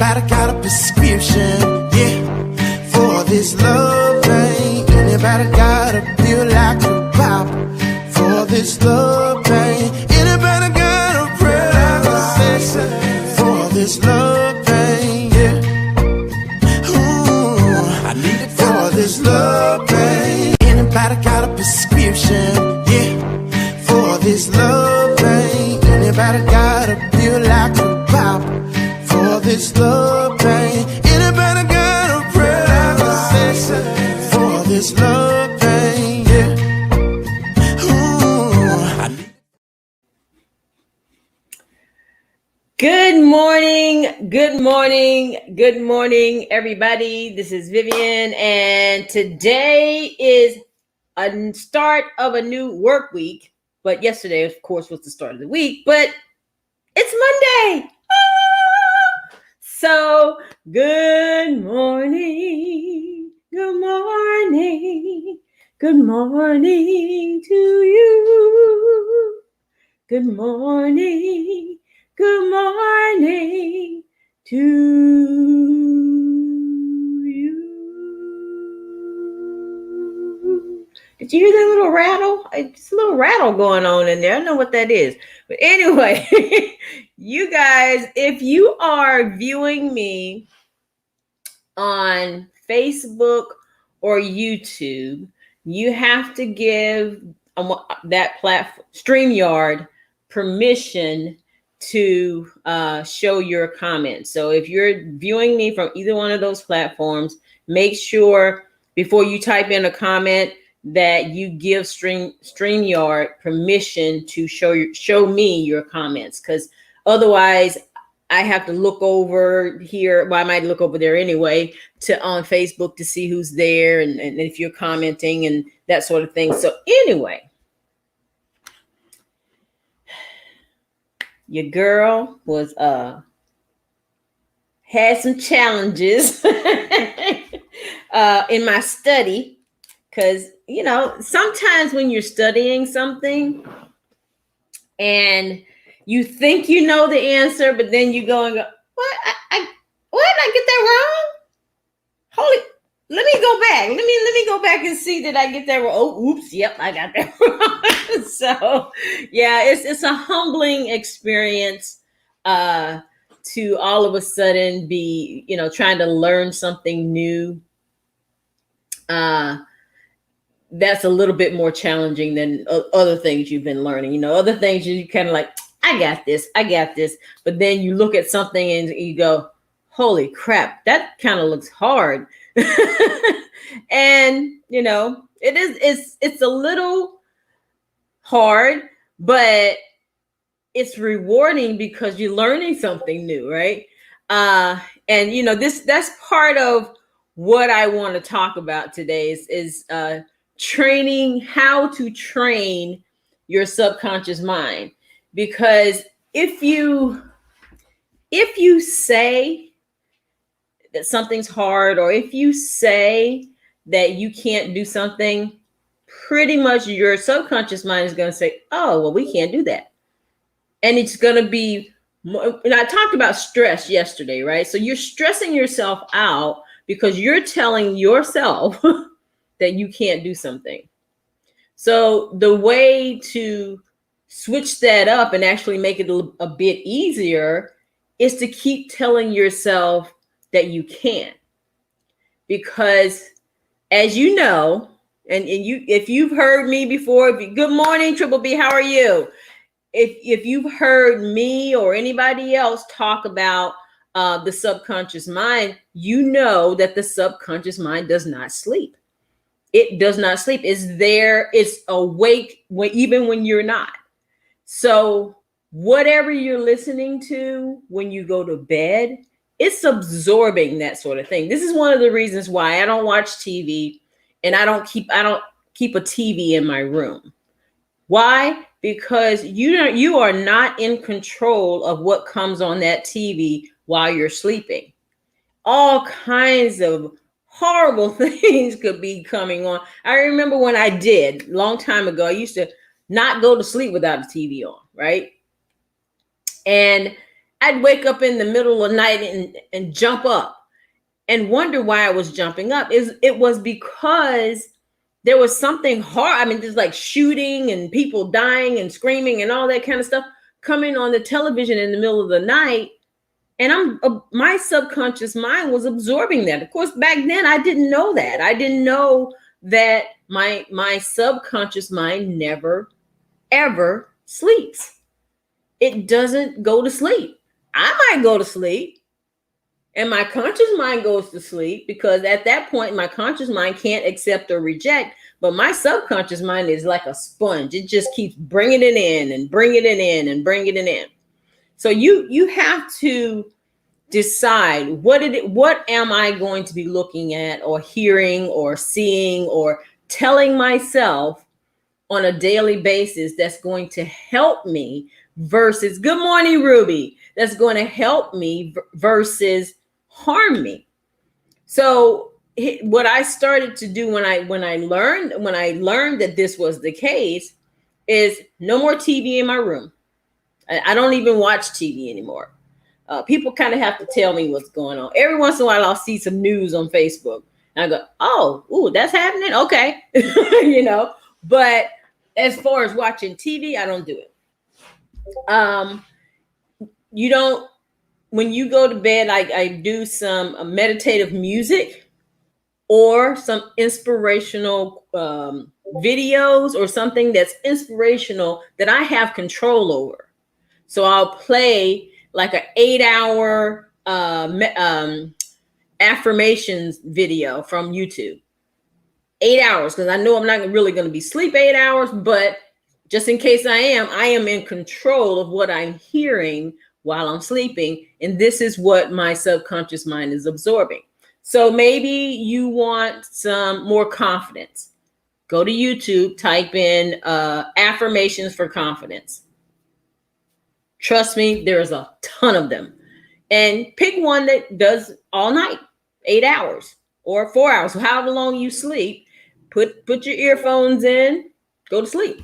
Anybody got a prescription, yeah, for this love pain? Anybody got a pill like a pop for this love pain? Anybody got a prayer like a session for this love pain, yeah? Ooh, I need it for this love pain. Anybody got a prescription, yeah, for this love pain? Anybody got a pill like a pop for this love pain? Anybody got a prayer like a session for this love pain, yeah? Ooh, I need. Good morning, everybody. This is Vivian, and today is a start of a new work week. But yesterday, of course, was the start of the week, but it's Monday. So, good morning to you. Good morning to you. Did you hear that little rattle? It's a little rattle going on in there. I don't know what that is. But anyway, you guys, if you are viewing me on Facebook or YouTube, you have to give that platform, StreamYard, permission to show your comments. So if you're viewing me from either one of those platforms, make sure before you type in a comment that you give StreamYard permission to show me your comments, because otherwise I have to look over here. Well, I might look over there anyway on Facebook to see who's there and if you're commenting and that sort of thing. So anyway, your girl was had some challenges in my study, because sometimes when you're studying something and you think you know the answer, but then you go and go, what? I get that wrong? Let me go back. Let me go back and see that I get that wrong. Oh, oops. Yep, I got that wrong. So yeah, it's a humbling experience to all of a sudden be, trying to learn something new. That's a little bit more challenging than other things you've been learning. Other things you kind of like, I got this. But then you look at something and you go, holy crap, that kind of looks hard. And, it's a little hard, but it's rewarding because you're learning something new, right? And, that's part of what I want to talk about today is training, how to train your subconscious mind. Because if you say that something's hard, or if you say that you can't do something, pretty much your subconscious mind is going to say, oh, well, we can't do that. And it's going to be, and I talked about stress yesterday, right? So you're stressing yourself out because you're telling yourself that you can't do something. So the way to switch that up and actually make it a bit easier is to keep telling yourself that you can. Because as you know, and if you've heard me before, good morning, Triple B, how are you? If you've heard me or anybody else talk about the subconscious mind, you know that the subconscious mind does not sleep. It does not sleep. It's there. It's awake even when you're not. So whatever you're listening to when you go to bed, it's absorbing that sort of thing. This is one of the reasons why I don't watch TV, and I don't keep a TV in my room. Why? Because you are not in control of what comes on that TV while you're sleeping. All kinds of horrible things could be coming on. I remember when I did a long time ago, I used to not go to sleep without the TV on, right? And I'd wake up in the middle of the night and jump up and wonder why I was jumping up. It was because there was something hard. I mean, there's like shooting and people dying and screaming and all that kind of stuff coming on the television in the middle of the night. And my subconscious mind was absorbing that. Of course, back then I didn't know that. I didn't know that my subconscious mind never, ever sleeps. It doesn't go to sleep. I might go to sleep and my conscious mind goes to sleep, because at that point, my conscious mind can't accept or reject. But my subconscious mind is like a sponge. It just keeps bringing it in and bringing it in and bringing it in. So you have to decide what am I going to be looking at or hearing or seeing or telling myself on a daily basis that's going to help me versus, good morning, Ruby, that's going to help me versus harm me. So what I started to do when I learned that this was the case is no more TV in my room. I don't even watch TV anymore. People kind of have to tell me what's going on. Every once in a while, I'll see some news on Facebook, and I go, "Oh, ooh, that's happening." Okay, But as far as watching TV, I don't do it. You don't. When you go to bed, I do some meditative music or some inspirational videos or something that's inspirational that I have control over. So I'll play like an 8-hour affirmations video from YouTube. 8 hours, because I know I'm not really going to be asleep 8 hours, but just in case I am in control of what I'm hearing while I'm sleeping. And this is what my subconscious mind is absorbing. So maybe you want some more confidence. Go to YouTube, type in affirmations for confidence. Trust me, there's a ton of them. And pick one that does all night, 8 hours or 4 hours, however long you sleep. Put your earphones in, go to sleep.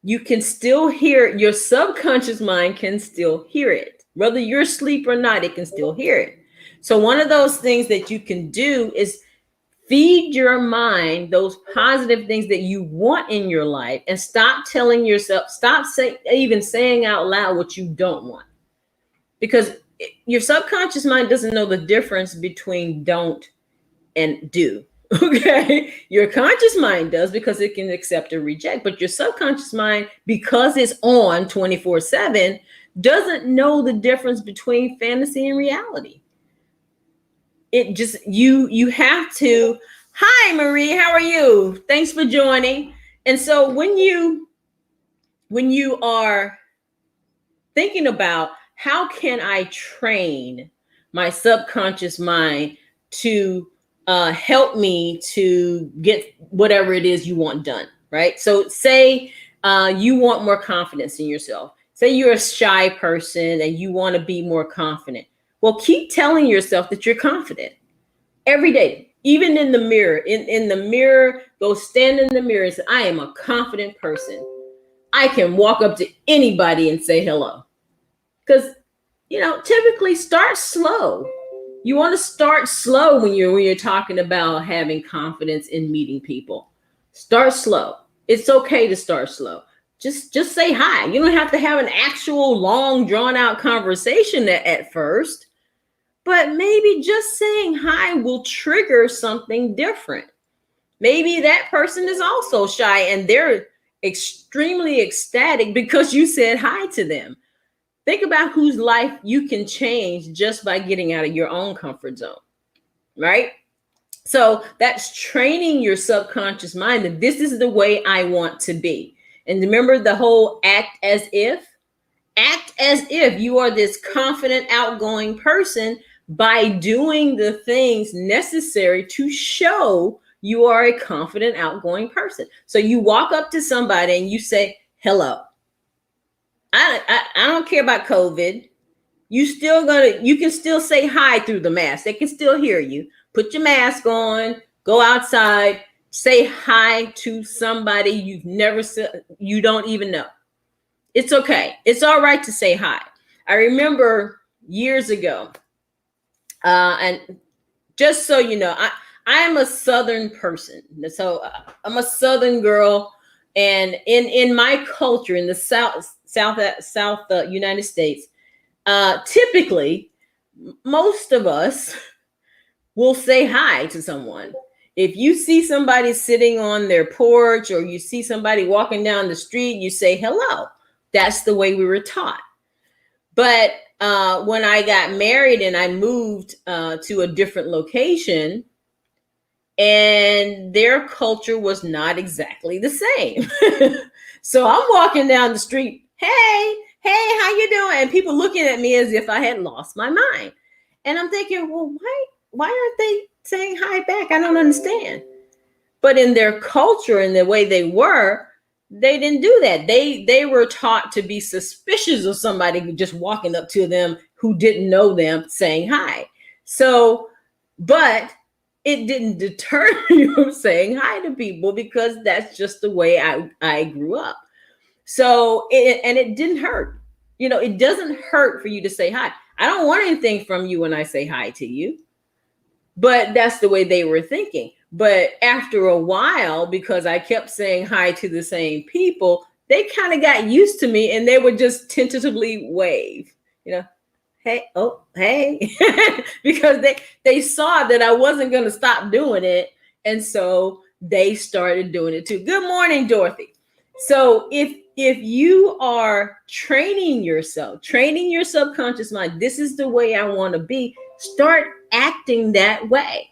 You can still hear it. Your subconscious mind can still hear it. Whether you're asleep or not, it can still hear it. So one of those things that you can do is feed your mind those positive things that you want in your life, and stop telling yourself, even saying out loud what you don't want. Because your subconscious mind doesn't know the difference between don't and do. Okay. Your conscious mind does, because it can accept or reject. But your subconscious mind, because it's on 24/7, doesn't know the difference between fantasy and reality. It just, you have to. Hi, Marie, how are you? Thanks for joining. And so when you are thinking about how can I train my subconscious mind to help me to get whatever it is you want done, right? So say you want more confidence in yourself. Say you're a shy person and you want to be more confident. Well, keep telling yourself that you're confident every day, even in the mirror. In the mirror, go stand in the mirror and say, I am a confident person. I can walk up to anybody and say hello. Because, typically start slow. You want to start slow when you're talking about having confidence in meeting people. Start slow. It's okay to start slow. Just say hi. You don't have to have an actual long drawn out conversation at first, but maybe just saying hi will trigger something different. Maybe that person is also shy and they're extremely ecstatic because you said hi to them. Think about whose life you can change just by getting out of your own comfort zone, right? So that's training your subconscious mind that this is the way I want to be. And remember the whole act as if? Act as if you are this confident, outgoing person by doing the things necessary to show you are a confident, outgoing person. So you walk up to somebody and you say, hello. I don't care about COVID. You can still say hi through the mask. They can still hear you. Put your mask on, go outside, say hi to somebody you don't even know. It's okay. It's all right to say hi. I remember years ago, and just so you know, I am a Southern person. So I'm a Southern girl, and in my culture in the South United States, typically most of us will say hi to someone. If you see somebody sitting on their porch or you see somebody walking down the street, you say hello. That's the way we were taught. But when I got married and I moved to a different location, and their culture was not exactly the same. So I'm walking down the street, hey, how you doing? And people looking at me as if I had lost my mind. And I'm thinking, well, why aren't they saying hi back? I don't understand. But in their culture and the way they were, they didn't do that. They were taught to be suspicious of somebody just walking up to them who didn't know them saying hi. So, but it didn't deter you from saying hi to people because that's just the way I grew up. So, it didn't hurt. It doesn't hurt for you to say hi. I don't want anything from you when I say hi to you. But that's the way they were thinking. But after a while, because I kept saying hi to the same people, they kind of got used to me and they would just tentatively wave, hey, oh, hey, because they saw that I wasn't going to stop doing it. And so they started doing it too. Good morning, Dorothy. So if you are training your subconscious mind, this is the way I want to be, start acting that way.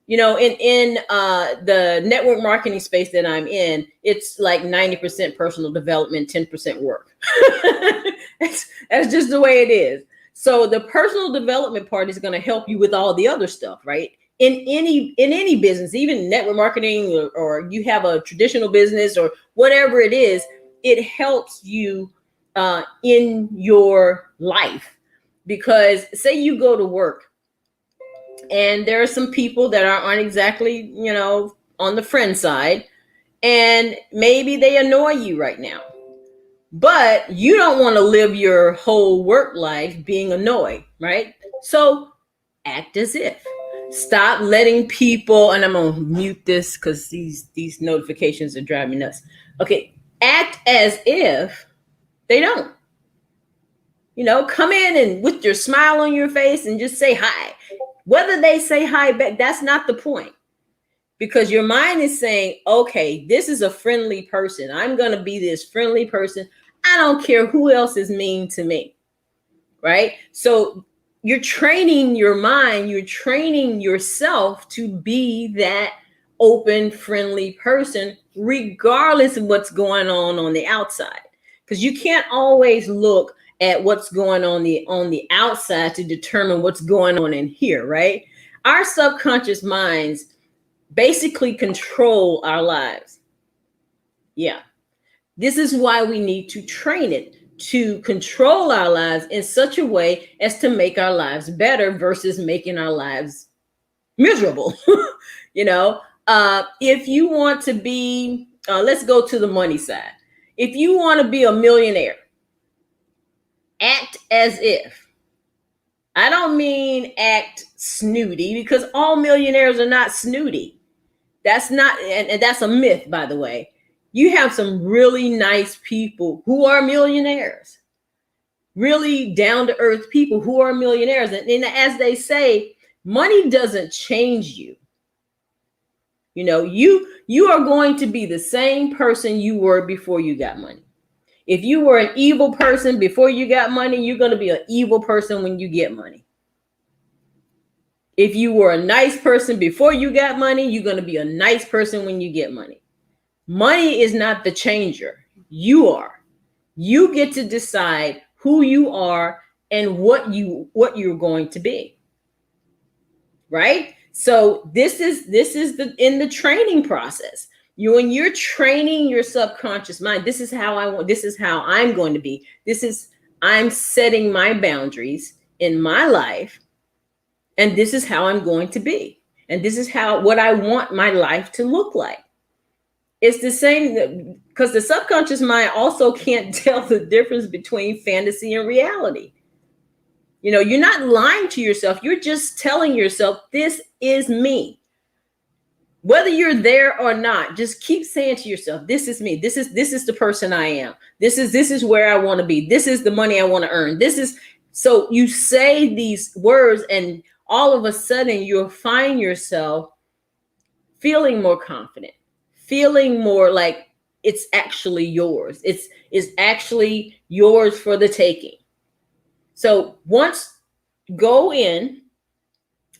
In the network marketing space that I'm in, it's like 90% personal development, 10% work. That's just the way it is. So the personal development part is going to help you with all the other stuff, right? In any business, even network marketing, or you have a traditional business or whatever it is, it helps you in your life. Because say you go to work and there are some people that aren't exactly, on the friend side, and maybe they annoy you right now. But you don't want to live your whole work life being annoyed, right? So act as if. Stop letting people, and I'm going to mute this because these notifications are driving me nuts. Okay, act as if they don't. Come in and with your smile on your face and just say hi. Whether they say hi back, that's not the point. Because your mind is saying, okay, this is a friendly person. I'm going to be this friendly person. I don't care who else is mean to me, right? So you're training your mind, you're training yourself to be that open, friendly person, regardless of what's going on the outside. Because you can't always look at what's going on the outside to determine what's going on in here, right? Our subconscious minds basically control our lives. Yeah. This is why we need to train it to control our lives in such a way as to make our lives better versus making our lives miserable. If you want to be, let's go to the money side. If you want to be a millionaire, act as if. I don't mean act snooty, because all millionaires are not snooty. That's not, and that's a myth, by the way. You have some really nice people who are millionaires, really down to earth people who are millionaires. And as they say, money doesn't change you. You are going to be the same person you were before you got money. If you were an evil person before you got money, you're going to be an evil person when you get money. If you were a nice person before you got money, you're going to be a nice person when you get money. Money is not the changer. You are. You get to decide who you are and what you're going to be. Right? So this is in the training process. When you're training your subconscious mind, this is how I'm going to be. I'm setting my boundaries in my life, and this is how I'm going to be. And this is what I want my life to look like. It's the same, because the subconscious mind also can't tell the difference between fantasy and reality. You're not lying to yourself. You're just telling yourself, this is me. Whether you're there or not, just keep saying to yourself, this is me. This is the person I am. This is where I want to be. This is the money I want to earn. So you say these words, and all of a sudden you'll find yourself feeling more confident, feeling more like it's actually yours. It's actually yours for the taking. So once, go in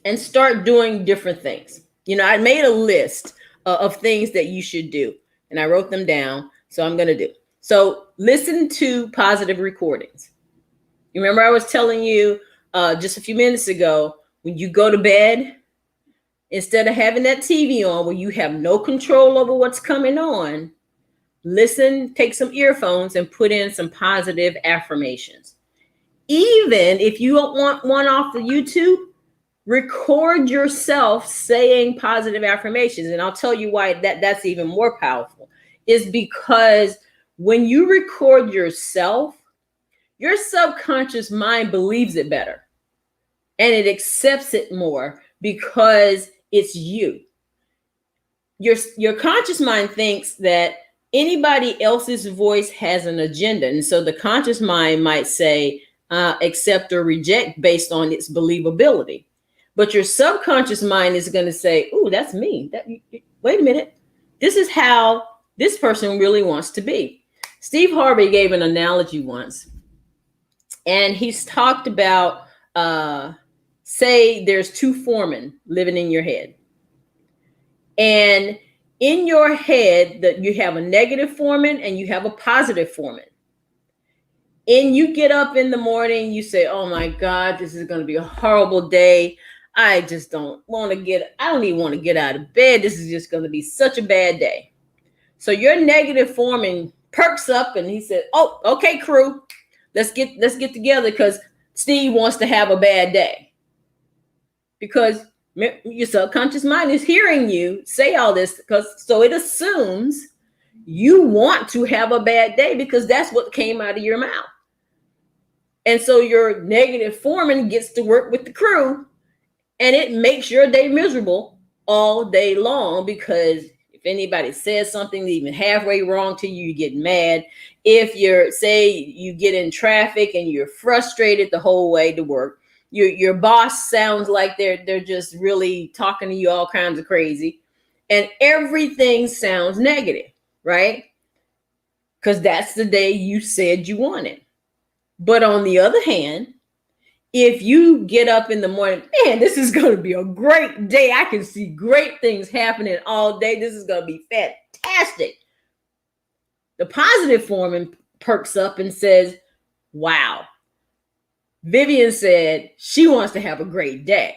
and start doing different things. I made a list of things that you should do, and I wrote them down. So I'm going to do. So listen to positive recordings. You remember I was telling you just a few minutes ago, when you go to bed, instead of having that TV on where you have no control over what's coming on, listen, take some earphones and put in some positive affirmations. Even if you don't want one off the YouTube, record yourself saying positive affirmations. And I'll tell you why that's even more powerful, is because when you record yourself, your subconscious mind believes it better and it accepts it more because it's you. Your conscious mind thinks that anybody else's voice has an agenda. And so the conscious mind might say, accept or reject based on its believability. But your subconscious mind is going to say, "Ooh, that's me. Wait a minute. This is how this person really wants to be." Steve Harvey gave an analogy once, and he's talked about, say there's two foremen living in your head. And in your head, that you have a negative foreman and you have a positive foreman. And you get up in the morning, you say, "Oh my God, this is going to be a horrible day. I just don't even want to get out of bed. This is just going to be such a bad day." So your negative foreman perks up and he said, "Oh, okay, crew, let's get together because Steve wants to have a bad day." Because your subconscious mind is hearing you say all this, so it assumes you want to have a bad day because that's what came out of your mouth. And so your negative foreman gets to work with the crew, and it makes your day miserable all day long, because if anybody says something even halfway wrong to you, you get mad. If you get in traffic and you're frustrated the whole way to work, your boss sounds like they're just really talking to you all kinds of crazy, and everything sounds negative, right? Because that's the day you said you wanted. But on the other hand, if you get up in the morning, "Man, this is going to be a great day. I can see great things happening all day. This is going to be fantastic." The positive foreman perks up and says, "Wow, Vivian said she wants to have a great day.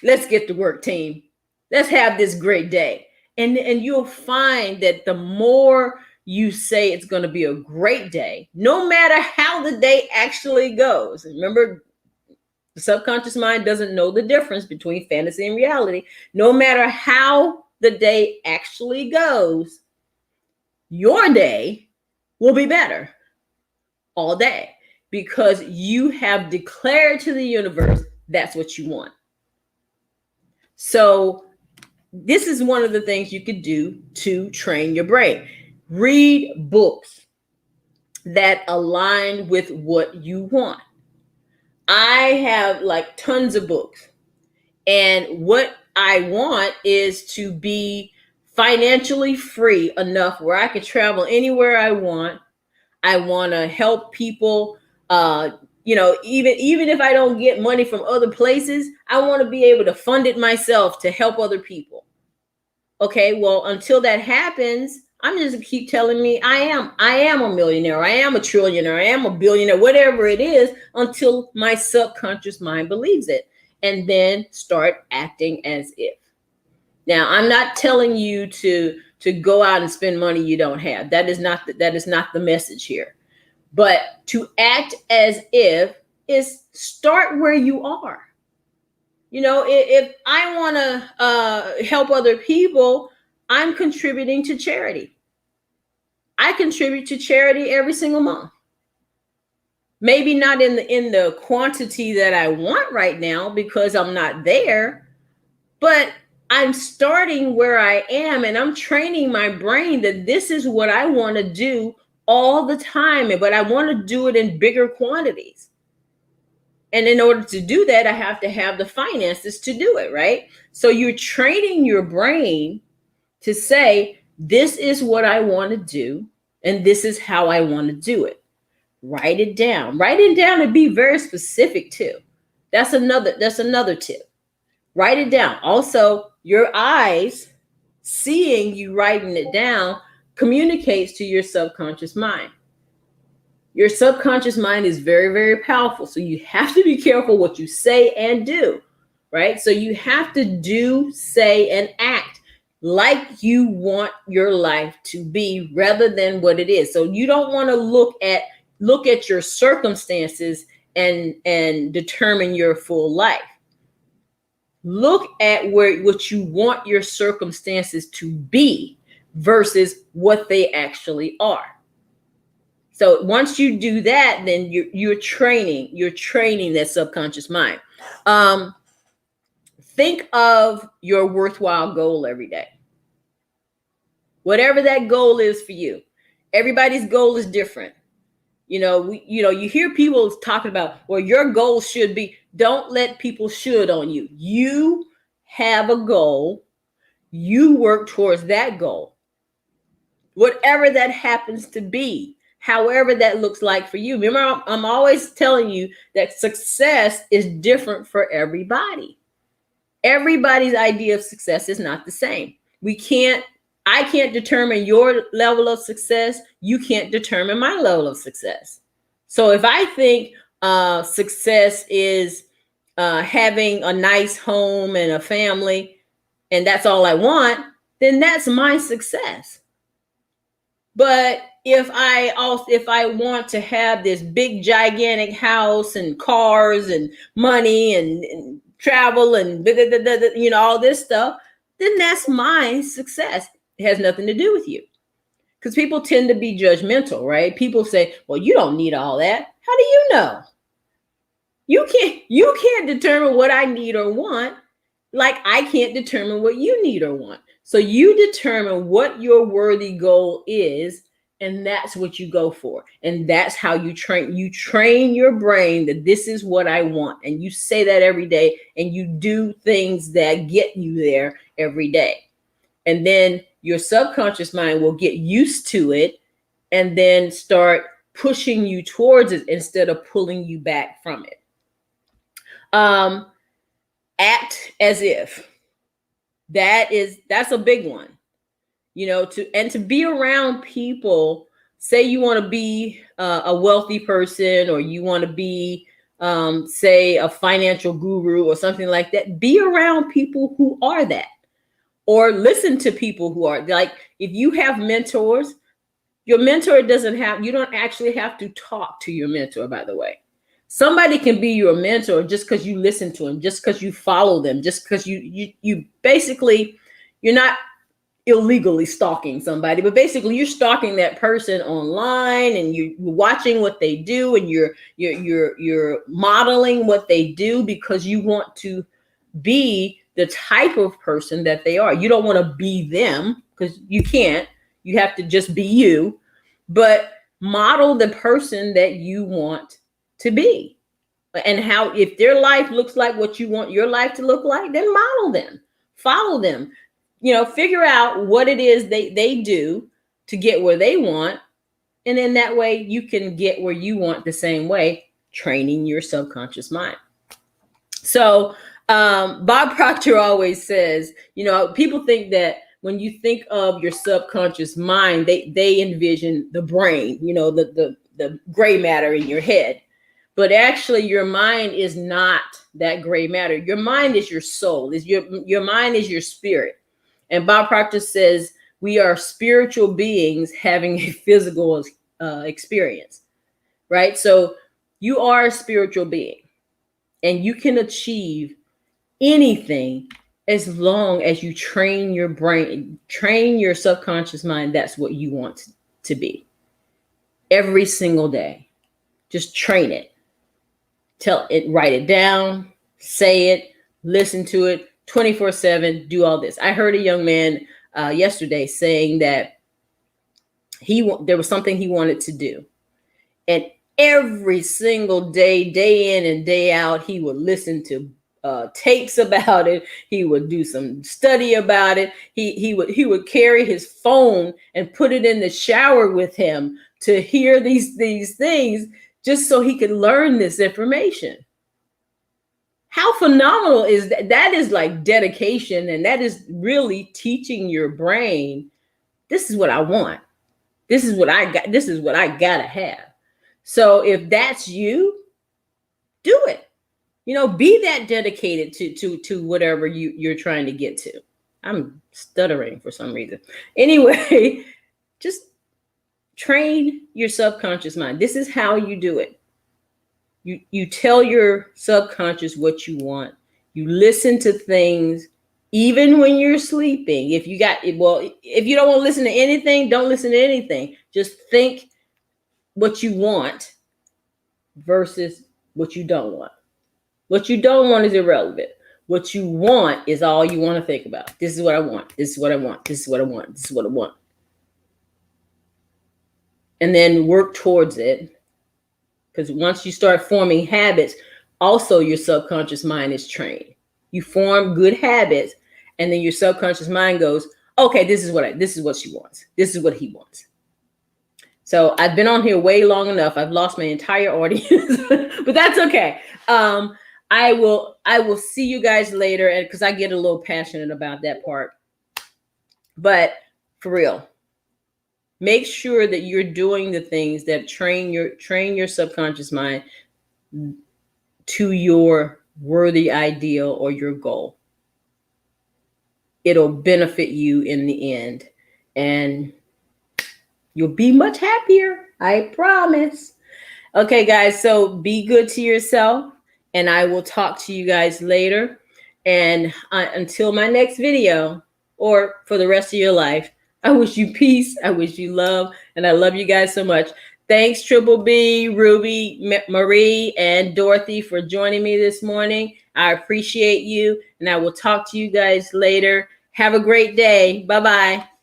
Let's get to work, team. Let's have this great day." And you'll find that the more you say it's going to be a great day, no matter how the day actually goes. Remember, the subconscious mind doesn't know the difference between fantasy and reality. No matter how the day actually goes, your day will be better all day because you have declared to the universe that's what you want. So this is one of the things you could do to train your brain. Read books that align with what you want. I have like tons of books, and what I want is to be financially free enough where I can travel anywhere I want. I want to help people. Even if I don't get money from other places, I want to be able to fund it myself to help other people. Okay, well, until that happens, I'm just keep telling me I am a millionaire, I am a trillionaire, I am a billionaire, whatever it is, until my subconscious mind believes it, and then start acting as if. Now, I'm not telling you to go out and spend money you don't have. That is not the message here. But to act as if is start where you are. If I want to help other people, I'm contributing to charity. I contribute to charity every single month. Maybe not in the quantity that I want right now because I'm not there, but I'm starting where I am and I'm training my brain that this is what I want to do all the time, but I want to do it in bigger quantities. And in order to do that, I have to have the finances to do it, right? So you're training your brain to say, this is what I want to do, and this is how I want to do it. Write it down. Write it down and be very specific too. That's another tip. Write it down. Also, your eyes seeing you writing it down communicates to your subconscious mind. Your subconscious mind is very, very powerful. So you have to be careful what you say and do, right? So you have to do, say, and act like you want your life to be rather than what it is. So you don't want to look at your circumstances and determine your full life. Look at what you want your circumstances to be versus what they actually are. So once you do that, then you're training that subconscious mind. Think of your worthwhile goal every day. Whatever that goal is for you. Everybody's goal is different. You hear people talking about, well, your goal should be. Don't let people should on you. You have a goal. You work towards that goal. Whatever that happens to be, however that looks like for you. Remember, I'm always telling you that success is different for everybody. Everybody's idea of success is not the same. I can't determine your level of success. You can't determine my level of success. So if I think success is having a nice home and a family, and that's all I want, then that's my success. But if I want to have this big gigantic house and cars and money and travel and all this stuff, then that's my success. It has nothing to do with you. Because people tend to be judgmental, right? People say, well, you don't need all that. How do you know? You can't determine what I need or want, like I can't determine what you need or want. So you determine what your worthy goal is, and that's what you go for. And that's how you train your brain that this is what I want. And you say that every day, and you do things that get you there every day. And then your subconscious mind will get used to it and then start pushing you towards it instead of pulling you back from it. Act as if. That's a big one. To be around people, say you want to be a wealthy person, or you want to be say a financial guru or something like that. Be around people who are that. Or listen to people who are like, if you have mentors, your mentor you don't actually have to talk to your mentor, by the way. Somebody can be your mentor just because you listen to them, just because you follow them, just because you basically, you're not illegally stalking somebody, but basically you're stalking that person online, and you're watching what they do, and you're modeling what they do because you want to be the type of person that they are. You don't want to be them because you can't. You have to just be you, but model the person that you want to be. And how, if their life looks like what you want your life to look like, then model them, follow them, figure out what it is they do to get where they want. And then that way you can get where you want the same way, training your subconscious mind. So Bob Proctor always says, people think that when you think of your subconscious mind, they envision the brain, the gray matter in your head. But actually, your mind is not that gray matter. Your mind is your soul. Your mind is your spirit. And Bob Proctor says we are spiritual beings having a physical experience, right? So you are a spiritual being, and you can achieve anything as long as you train your brain, train your subconscious mind. That's what you want to be every single day. Just train it. Tell it, write it down, say it, listen to it 24/7, do all this. I heard a young man yesterday saying that there was something he wanted to do. And every single day, day in and day out, he would listen to tapes about it. He would do some study about it. He would carry his phone and put it in the shower with him to hear these things, just so he could learn this information. How phenomenal is that? That is like dedication, and that is really teaching your brain, this is what I want. This is what I got. This is what I gotta have. So if that's you, do it. Be that dedicated to whatever you're trying to get to. I'm stuttering for some reason. Anyway, just train your subconscious mind. This is how you do it. You tell your subconscious what you want. You listen to things even when you're sleeping. If you don't want to listen to anything, don't listen to anything. Just think what you want versus what you don't want. What you don't want is irrelevant. What you want is all you want to think about. This is what I want. This is what I want. This is what I want. This is what I want. And then work towards it. Because once you start forming habits, also your subconscious mind is trained. You form good habits, and then your subconscious mind goes, okay, this is what she wants. This is what he wants. So I've been on here way long enough. I've lost my entire audience, but that's okay. I will see you guys later, and because I get a little passionate about that part. But for real, make sure that you're doing the things that train your subconscious mind to your worthy ideal or your goal. It'll benefit you in the end, and you'll be much happier. I promise. Okay, guys, so be good to yourself, and I will talk to you guys later. And until my next video, or for the rest of your life, I wish you peace. I wish you love, and I love you guys so much. Thanks, Triple B, Ruby, Marie, and Dorothy for joining me this morning. I appreciate you, and I will talk to you guys later. Have a great day. Bye-bye.